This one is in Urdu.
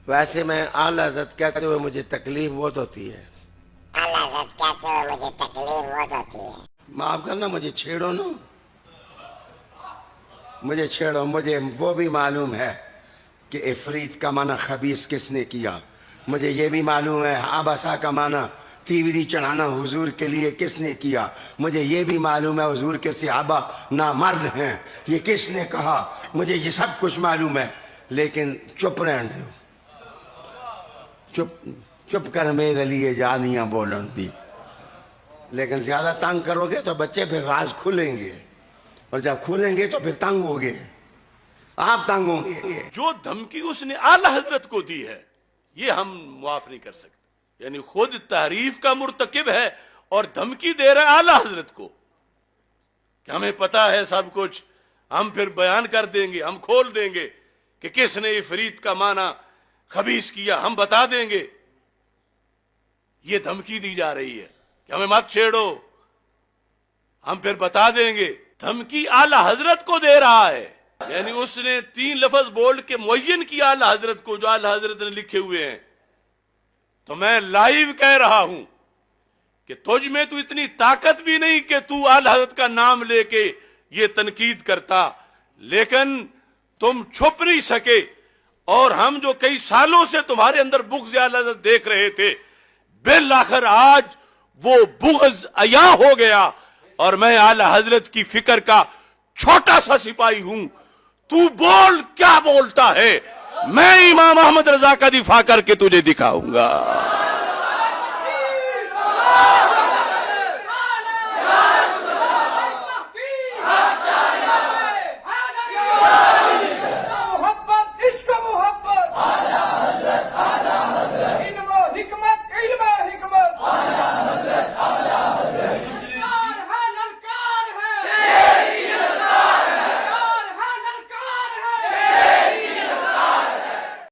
ویسے میں اعلی حضرت کہتے ہوئے مجھے تکلیف بہت ہوتی ہے. اعلیٰ حضرت کہتے ہوئے مجھے تکلیف بہت ہوتی ہے. معاف کرنا، مجھے چھیڑو نا، مجھے چھیڑو. مجھے وہ بھی معلوم ہے کہ عفریت کا معنی خبیث کس نے کیا. مجھے یہ بھی معلوم ہے آباسا کا معنی تیوری چڑھانا حضور کے لیے کس نے کیا. مجھے یہ بھی معلوم ہے حضور کے صحابہ نامرد ہیں، یہ کس نے کہا. مجھے یہ سب کچھ معلوم ہے، لیکن چپ رہن دو. چپ کر میرے لیے جانیاں بولن دی. لیکن زیادہ تنگ کرو گے تو بچے پھر راز کھلیں گے، اور جب کھلیں گے تو پھر تنگ ہوگے، آپ تنگ ہوں گے. جو دھمکی اس نے اعلی حضرت کو دی ہے یہ ہم معاف نہیں کر سکتے. یعنی خود تحریف کا مرتکب ہے اور دھمکی دے رہا ہے اعلی حضرت کو کہ ہمیں پتا ہے سب کچھ، ہم پھر بیان کر دیں گے، ہم کھول دیں گے کہ کس نے عفریت کا معنی خبیث کیا، ہم بتا دیں گے. یہ دھمکی دی جا رہی ہے کہ ہمیں مت چھیڑو، ہم پھر بتا دیں گے. دھمکی اعلی حضرت کو دے رہا ہے. یعنی اس نے 3 لفظ بول کے معین کیا اعلی حضرت کو جو اعلی حضرت نے لکھے ہوئے ہیں. تو میں لائیو کہہ رہا ہوں کہ تجھ میں تو اتنی طاقت بھی نہیں کہ تو اعلی حضرت کا نام لے کے یہ تنقید کرتا، لیکن تم چھپ نہیں سکے. اور ہم جو کئی سالوں سے تمہارے اندر بغض اعلی حضرت دیکھ رہے تھے، بالآخر آج وہ بغض عیاں ہو گیا. اور میں اعلی حضرت کی فکر کا چھوٹا سا سپاہی ہوں. تو بول، کیا بولتا ہے، میں امام احمد رضا کا دفاع کر کے تجھے دکھاؤں گا.